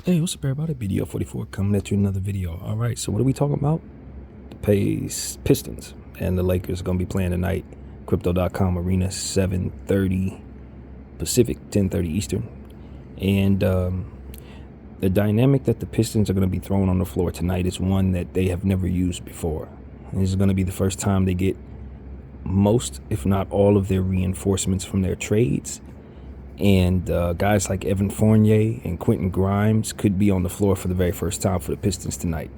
Hey, what's up, everybody? BDO 44 coming at you another video. All right, so what are we talking about? The Pistons and the Lakers are going to be playing tonight. Crypto.com Arena, 7:30 Pacific, 10:30 Eastern. And the dynamic that the Pistons are going to be throwing on the floor tonight is one that they have never used before. This is going to be the first time they get most, if not all, of their reinforcements from their trades. And guys like Evan Fournier and Quentin Grimes could be on the floor for the very first time for the Pistons tonight.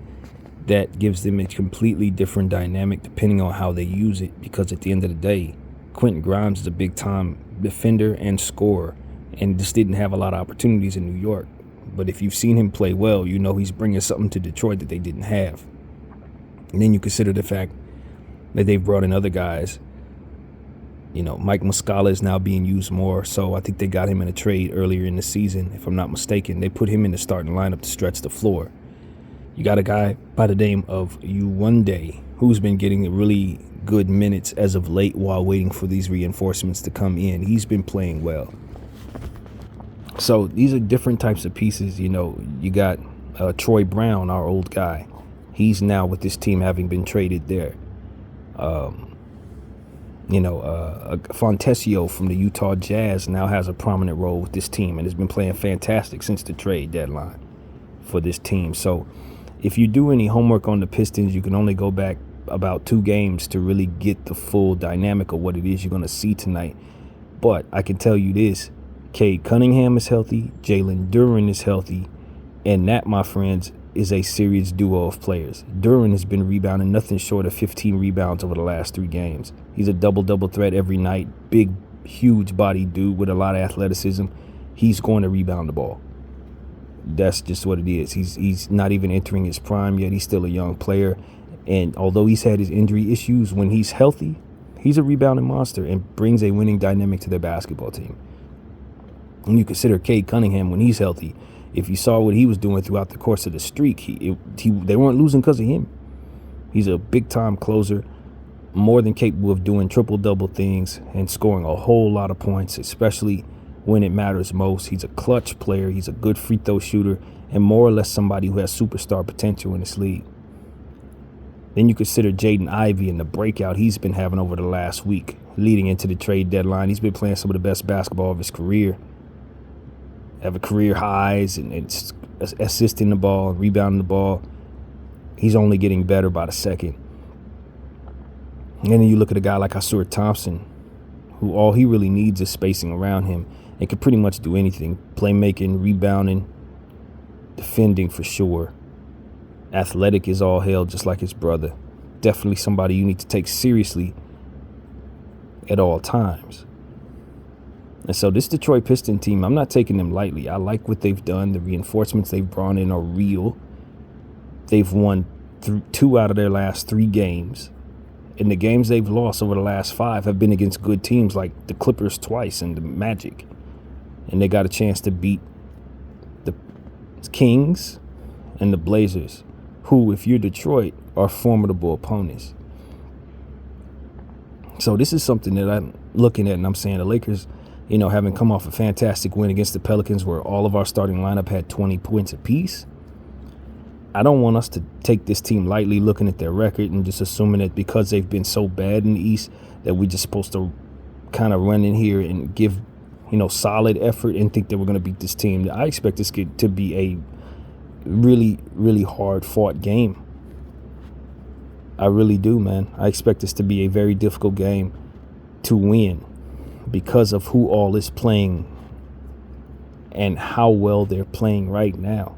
That gives them a completely different dynamic depending on how they use it, because at the end of the day, Quentin Grimes is a big-time defender and scorer and just didn't have a lot of opportunities in New York. But if you've seen him play well, you know he's bringing something to Detroit that they didn't have. And then you consider the fact that they've brought in other guys. You know, Mike Muscala is now being used more, so I think they got him in a trade earlier in the season, if I'm not mistaken. They put him in the starting lineup to stretch the floor. You got a guy by the name of Day who's been getting really good minutes as of late while waiting for these reinforcements to come in. He's been playing well. So these are different types of pieces. You know, you got Troy Brown, our old guy. He's now with this team, having been traded there. Fontesio from the Utah Jazz now has a prominent role with this team and has been playing fantastic since the trade deadline for this team. So if you do any homework on the Pistons, you can only go back about 2 games to really get the full dynamic of what it is you're going to see tonight. But I can tell you this, Cade Cunningham is healthy, Jalen Duren is healthy, and that, my friends, is a serious duo of players. Duren has been rebounding nothing short of 15 rebounds over the last 3 games. He's a double-double threat every night. Big, huge body dude with a lot of athleticism. He's going to rebound the ball. That's just what it is. He's not even entering his prime yet. He's still a young player. And although he's had his injury issues, when he's healthy, he's a rebounding monster and brings a winning dynamic to their basketball team. And you consider Cade Cunningham when he's healthy. If you saw what he was doing throughout the course of the streak, they weren't losing because of him. He's a big-time closer, more than capable of doing triple-double things and scoring a whole lot of points, especially when it matters most. He's a clutch player. He's a good free-throw shooter and more or less somebody who has superstar potential in this league. Then you consider Jaden Ivey and the breakout he's been having over the last week leading into the trade deadline. He's been playing some of the best basketball of his career. Have a career highs and assisting the ball, rebounding the ball. He's only getting better by the second. And then you look at a guy like Asur Thompson, who all he really needs is spacing around him and can pretty much do anything. Playmaking, rebounding, defending for sure. Athletic is all hell, just like his brother. Definitely somebody you need to take seriously at all times. And so this Detroit Piston team, I'm not taking them lightly. I like what they've done. The reinforcements they've brought in are real. They've won 2 out of their last 3 games. And the games they've lost over the last 5 have been against good teams like the Clippers twice and the Magic. And they got a chance to beat the Kings and the Blazers, who, if you're Detroit, are formidable opponents. So this is something that I'm looking at and I'm saying the Lakers, you know, having come off a fantastic win against the Pelicans where all of our starting lineup had 20 points apiece. I don't want us to take this team lightly looking at their record and just assuming that because they've been so bad in the East that we're just supposed to kind of run in here and give, you know, solid effort and think that we're going to beat this team. I expect this to be a really, really hard-fought game. I really do, man. I expect this to be a very difficult game to win, because of who all is playing and how well they're playing right now.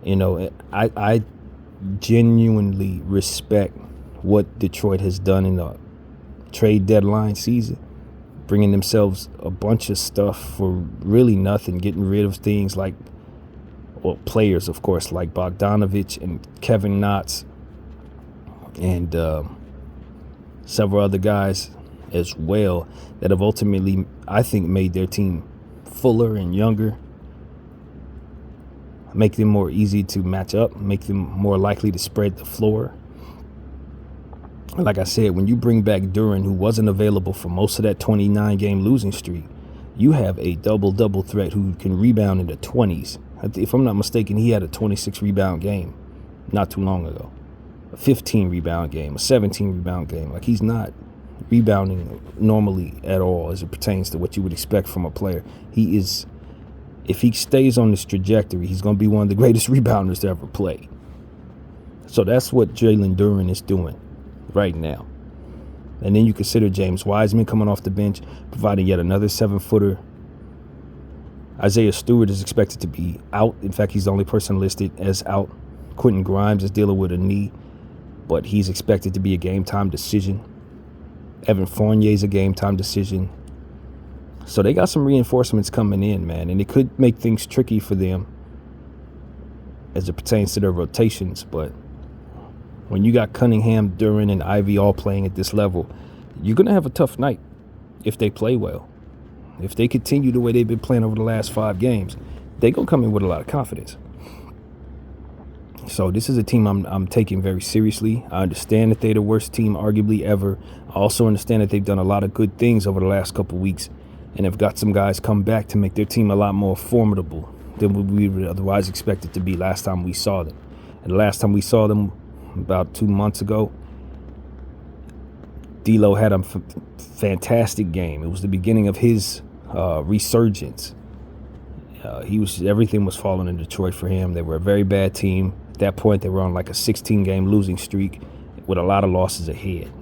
You know, I genuinely respect what Detroit has done in the trade deadline season, bringing themselves a bunch of stuff for really nothing, getting rid of things like, well, players, of course, like Bogdanovich and Kevin Knotts and several other guys as well that have ultimately, I think, made their team fuller and younger, make them more easy to match up, make them more likely to spread the floor. Like I said, when you bring back Duren, who wasn't available for most of that 29-game losing streak, you have a double threat who can rebound in the 20s. If I'm not mistaken, he had a 26 rebound game not too long ago, a 15 rebound game, a 17 rebound game. Like, he's not rebounding normally at all as it pertains to what you would expect from a player. He is, if he stays on this trajectory, he's going to be one of the greatest rebounders to ever play. So that's what Jalen Duren is doing right now. And then you consider James Wiseman coming off the bench, providing yet another 7-footer. Isaiah Stewart is expected to be out. In fact, he's the only person listed as out. Quentin Grimes is dealing with a knee, but he's expected to be a game-time decision. Evan Fournier is a game-time decision. So they got some reinforcements coming in, man, and it could make things tricky for them as it pertains to their rotations. But when you got Cunningham, Duren, and Ivy all playing at this level, you're going to have a tough night if they play well. If they continue the way they've been playing over the last 5 games, they're going to come in with a lot of confidence. So this is a team I'm taking very seriously. I understand that they're the worst team arguably ever. I also understand that they've done a lot of good things over the last couple of weeks and have got some guys come back to make their team a lot more formidable than we would otherwise expect it to be last time we saw them. And the last time we saw them, about 2 months ago, D'Lo had a fantastic game. It was the beginning of his resurgence. Everything was falling in Detroit for him. They were a very bad team. At that point, they were on like a 16-game losing streak with a lot of losses ahead.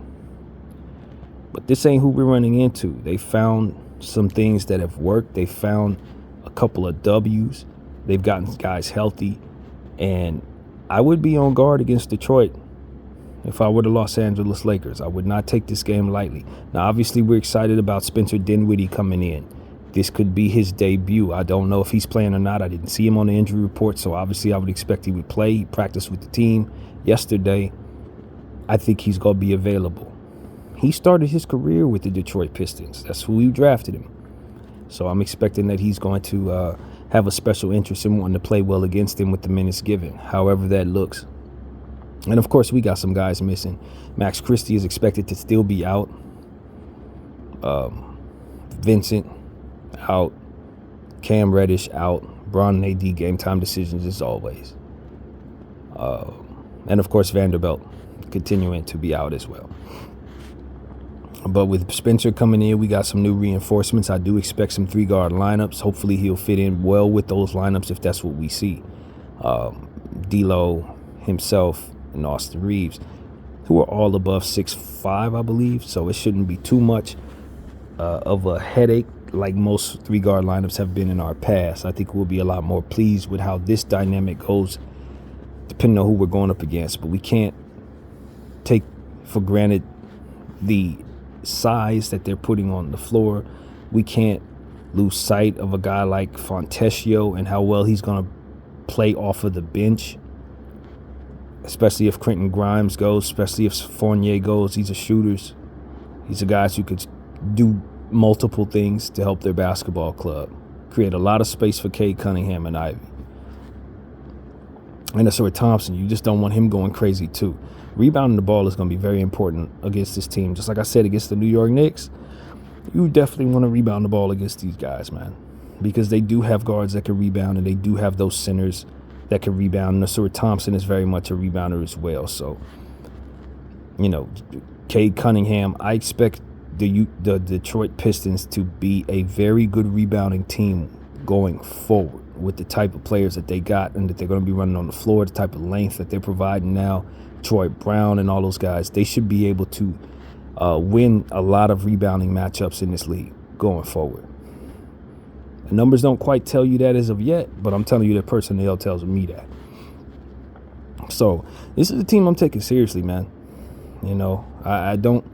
But this ain't who we're running into. They found some things that have worked. They found a couple of W's. They've gotten guys healthy. And I would be on guard against Detroit if I were the Los Angeles Lakers. I would not take this game lightly. Now, obviously, we're excited about Spencer Dinwiddie coming in. This could be his debut. I don't know if he's playing or not. I didn't see him on the injury report, so obviously I would expect he would play. He practiced with the team yesterday. I think he's going to be available. He started his career with the Detroit Pistons. That's who we drafted him. So I'm expecting that he's going to have a special interest in wanting to play well against him with the minutes given, however that looks. And, of course, we got some guys missing. Max Christie is expected to still be out. Vincent out. Cam Reddish out. Bron and AD game time decisions as always. And, of course, Vanderbilt continuing to be out as well. But with Spencer coming in, we got some new reinforcements. I do expect some 3-guard lineups. Hopefully he'll fit in well with those lineups if that's what we see. D'Lo, himself, and Austin Reeves, who are all above 6'5", I believe. So it shouldn't be too much of a headache like most 3-guard lineups have been in our past. I think we'll be a lot more pleased with how this dynamic goes depending on who we're going up against. But we can't take for granted the size that they're putting on the floor. We can't lose sight of a guy like Fontecchio and how well he's going to play off of the bench, especially if Quentin Grimes goes, especially if Fournier goes. These are shooters. These are guys who could do multiple things to help their basketball club, create a lot of space for Cade Cunningham and Ivy. And Asura Thompson, you just don't want him going crazy too. Rebounding the ball is going to be very important against this team. Just like I said, against the New York Knicks, you definitely want to rebound the ball against these guys, man, because they do have guards that can rebound and they do have those centers that can rebound. And Asura Thompson is very much a rebounder as well. So, you know, Cade Cunningham, I expect the Detroit Pistons to be a very good rebounding team going forward with the type of players that they got and that they're going to be running on the floor, the type of length that they're providing now. Troy Brown and all those guys, they should be able to win a lot of rebounding matchups in this league going forward. The numbers don't quite tell you that as of yet, but I'm telling you that personnel tells me that. So this is a team I'm taking seriously, man. You know, I don't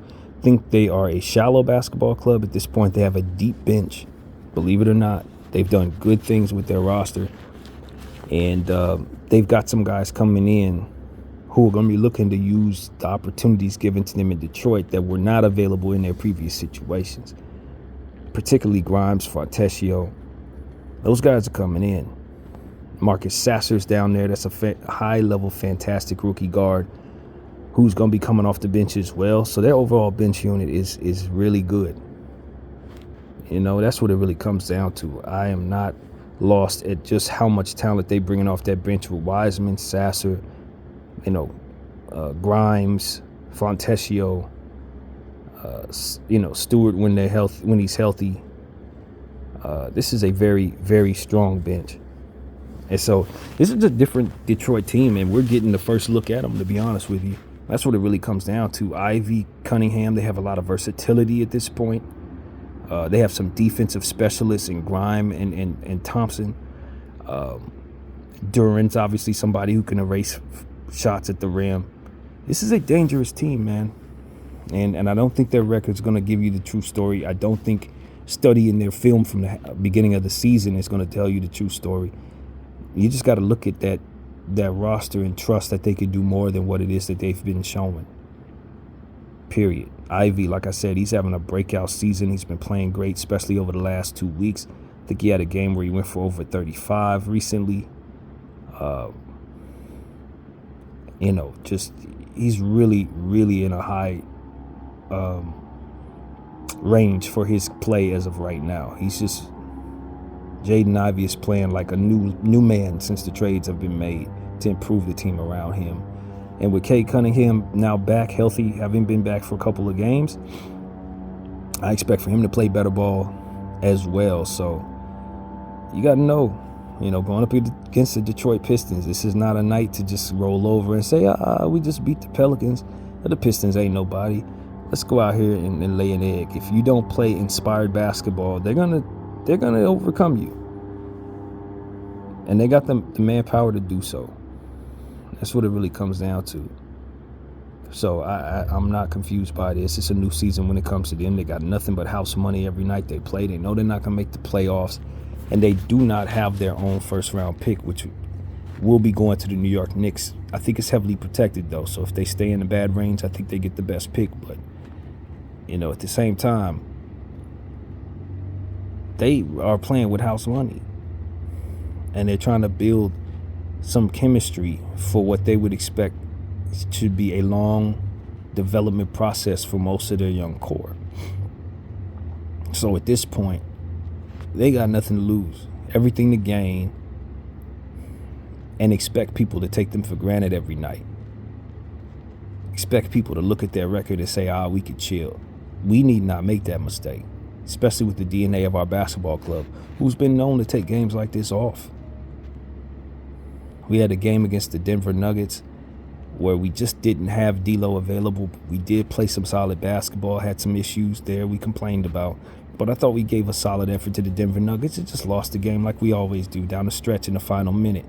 think they are a shallow basketball club at this point. They have a deep bench, believe it or not. They've done good things with their roster, and they've got some guys coming in who are going to be looking to use the opportunities given to them in Detroit that were not available in their previous situations, particularly Grimes, Fontecchio. Those guys are coming in. Marcus Sasser's down there. That's a high-level, fantastic rookie guard who's going to be coming off the bench as well. So their overall bench unit is really good. That's what it really comes down to. I am not lost at just how much talent they bringing off that bench with Wiseman, Sasser, Grimes, Fontecchio, Stewart when he's healthy. This is a very, very strong bench. And so this is a different Detroit team, and we're getting the first look at them, to be honest with you. That's what it really comes down to. Ivy, Cunningham, they have a lot of versatility at this point. They have some defensive specialists in Grime and Thompson. Duran's obviously somebody who can erase shots at the rim. This is a dangerous team, man. And I don't think their record's going to give you the true story. I don't think studying their film from the beginning of the season is going to tell you the true story. You just got to look at that roster and trust that they could do more than what it is that they've been showing. Period. Ivy, like I said, he's having a breakout season. He's been playing great, especially over the last 2 weeks. I think he had a game where he went for over 35 recently. He's really, really in a high range for his play as of right now. Jaden Ivey is playing like a new man since the trades have been made to improve the team around him. And with Cade Cunningham now back healthy, having been back for a couple of games, I expect for him to play better ball as well. So you got to know, going up against the Detroit Pistons, this is not a night to just roll over and say, we just beat the Pelicans. The Pistons ain't nobody. Let's go out here and lay an egg. If you don't play inspired basketball, they're gonna overcome you. And they got the manpower to do so. That's what it really comes down to. So I'm not confused by this. It's a new season when it comes to them. They got nothing but house money every night they play. They know they're not going to make the playoffs. And they do not have their own first-round pick, which will be going to the New York Knicks. I think it's heavily protected, though. So if they stay in the bad range, I think they get the best pick. But, at the same time, they are playing with house money. And they're trying to build some chemistry for what they would expect to be a long development process for most of their young core. So at this point, they got nothing to lose, everything to gain, and expect people to take them for granted every night. Expect people to look at their record and say, we could chill. We need not make that mistake, especially with the DNA of our basketball club, who's been known to take games like this off. We had a game against the Denver Nuggets where we just didn't have D'Lo available. We did play some solid basketball, had some issues there we complained about. But I thought we gave a solid effort to the Denver Nuggets. It just lost the game like we always do down the stretch in the final minute.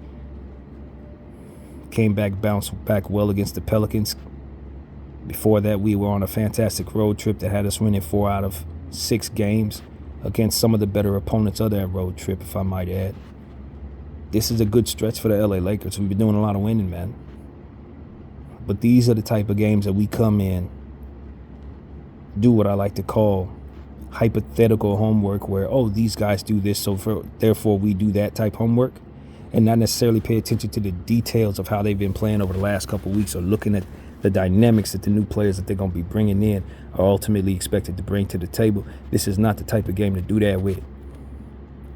Came back, bounced back well against the Pelicans. Before that, we were on a fantastic road trip that had us winning 4 out of 6 games against some of the better opponents of that road trip, if I might add. This is a good stretch for the LA Lakers. We've been doing a lot of winning, man. But these are the type of games that we come in, do what I like to call hypothetical homework, where, these guys do this, so therefore we do that type homework, and not necessarily pay attention to the details of how they've been playing over the last couple of weeks, or looking at the dynamics that the new players that they're going to be bringing in are ultimately expected to bring to the table. This is not the type of game to do that with.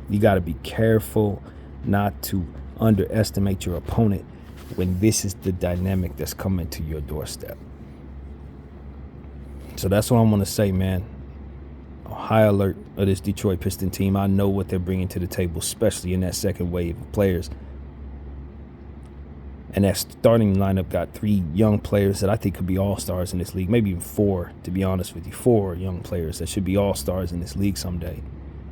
You got to be careful not to underestimate your opponent when this is the dynamic that's coming to your doorstep. So that's what I'm going to say, man. High alert of this Detroit Piston team. I know what they're bringing to the table, especially in that second wave of players. And that starting lineup got 3 young players that I think could be all-stars in this league. Maybe even 4, to be honest with you. 4 young players that should be all-stars in this league someday.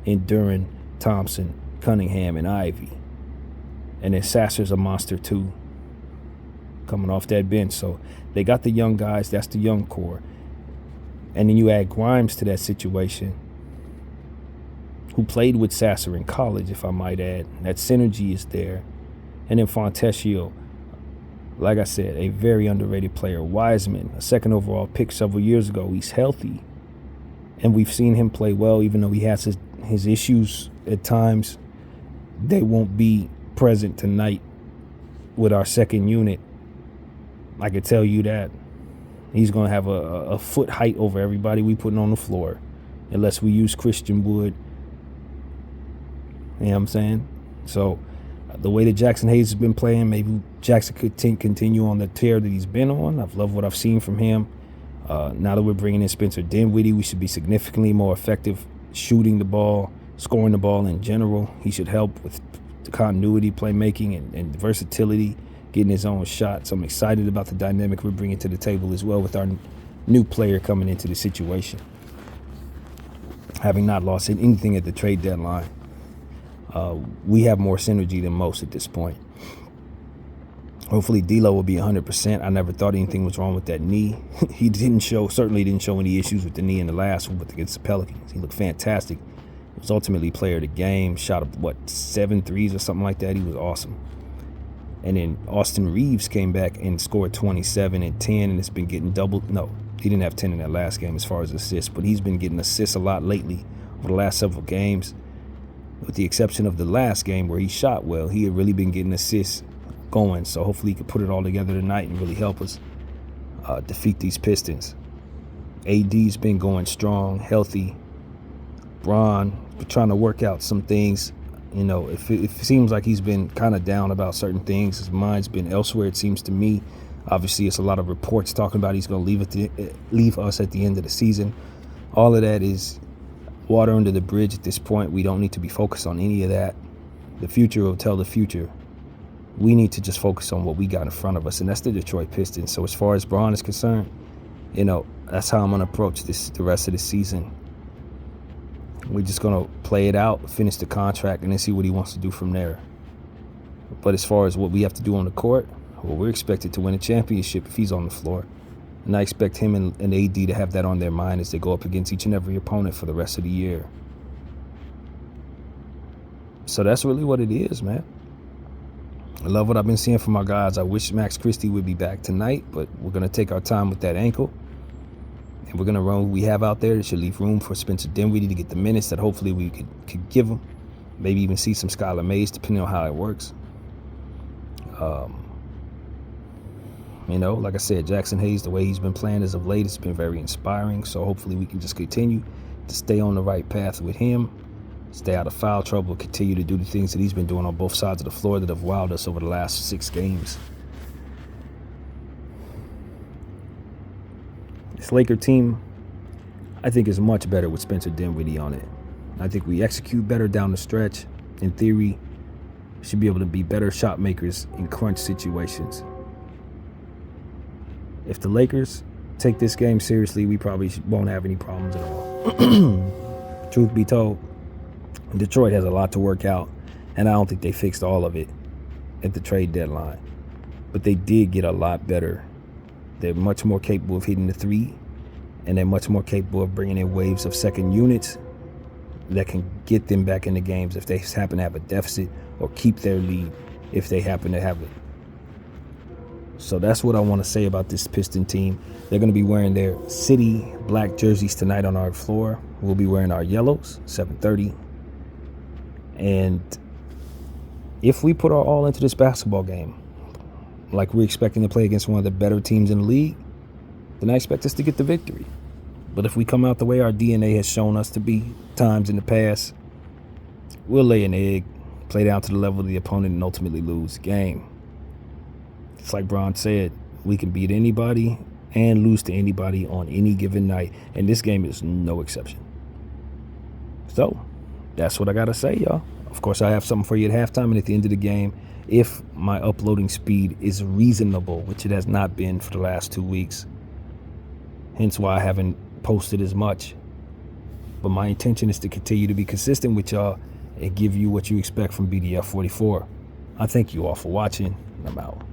In Duran, Thompson, Cunningham, and Ivy. And then Sasser's a monster too, coming off that bench. So they got the young guys. That's the young core. And then you add Grimes to that situation, who played with Sasser in college, if I might add. That synergy is there. And then Fontecchio, like I said, a very underrated player. Wiseman, a 2nd overall pick several years ago. He's healthy. And we've seen him play well, even though he has his issues at times. They won't be present tonight with our second unit. I can tell you that. He's going to have a foot height over everybody we putting on the floor. unless we use Christian Wood. You know what I'm saying? So the way that Jackson Hayes has been playing, maybe Jackson could continue on the tear that he's been on. I've loved what I've seen from him. Now that we're bringing in Spencer Dinwiddie, we should be significantly more effective shooting the ball, scoring the ball in general. He should help with the continuity, playmaking, and versatility, getting his own shots. I'm excited about the dynamic we're bringing to the table as well with our new player coming into the situation, having not lost anything at the trade deadline. We have more synergy than most at this point. Hopefully D'Lo will be 100%. I never thought anything was wrong with that knee. He certainly didn't show any issues with the knee in the last one against the Pelicans. He looked fantastic. He was ultimately player of the game. Shot up, 7 threes or something like that. He was awesome. And then Austin Reeves came back and scored 27 and 10, and it's been getting double. No, he didn't have 10 in that last game as far as assists, but he's been getting assists a lot lately over the last several games. With the exception of the last game where he shot well, he had really been getting assists going. So hopefully he can put it all together tonight and really help us defeat these Pistons. AD's been going strong, healthy. Bron, we're trying to work out some things. You know, it seems like he's been kind of down about certain things. His mind's been elsewhere, it seems to me. Obviously, it's a lot of reports talking about he's going to leave us at the end of the season. All of that is water under the bridge at this point. We don't need to be focused on any of that. The future will tell the future. We need to just focus on what we got in front of us, and that's the Detroit Pistons. So as far as Bron is concerned, you know, that's how I'm going to approach the rest of the season. We're just going to play it out, finish the contract, and then see what he wants to do from there. But as far as what we have to do on the court, well, we're expected to win a championship if he's on the floor. And I expect him and AD to have that on their mind as they go up against each and every opponent for the rest of the year. So that's really what it is, man. I love what I've been seeing from our guys. I wish Max Christie would be back tonight, but we're going to take our time with that ankle. And we're going to run what we have out there. It should leave room for Spencer Dinwiddie to get the minutes that hopefully we could give him. Maybe even see some Skylar Mays, depending on how it works. You know, like I said, Jackson Hayes, the way he's been playing as of late, has been very inspiring. So hopefully we can just continue to stay on the right path with him, stay out of foul trouble, continue to do the things that he's been doing on both sides of the floor that have wowed us over the last 6 games. This Laker team, I think, is much better with Spencer Dinwiddie on it. I think we execute better down the stretch. In theory, we should be able to be better shot makers in crunch situations. If the Lakers take this game seriously, we probably won't have any problems at all. Truth be told, Detroit has a lot to work out, and I don't think they fixed all of it at the trade deadline. But they did get a lot better. They're much more capable of hitting the three, and they're much more capable of bringing in waves of second units that can get them back in the games if they happen to have a deficit, or keep their lead if they happen to have it. So that's what I want to say about this Piston team. They're going to be wearing their city black jerseys tonight on our floor. We'll be wearing our yellows, 7:30. And if we put our all into this basketball game, like we're expecting to play against one of the better teams in the league, then I expect us to get the victory. But if we come out the way our DNA has shown us to be times in the past, we'll lay an egg, play down to the level of the opponent, and ultimately lose the game. It's like Bron said, we can beat anybody and lose to anybody on any given night, and this game is no exception. So that's what I got to say, y'all. Of course, I have something for you at halftime and at the end of the game. If my uploading speed is reasonable, which it has not been for the last 2 weeks, hence why I haven't posted as much. But my intention is to continue to be consistent with y'all and give you what you expect from BDF 44. I thank you all for watching, and I'm out.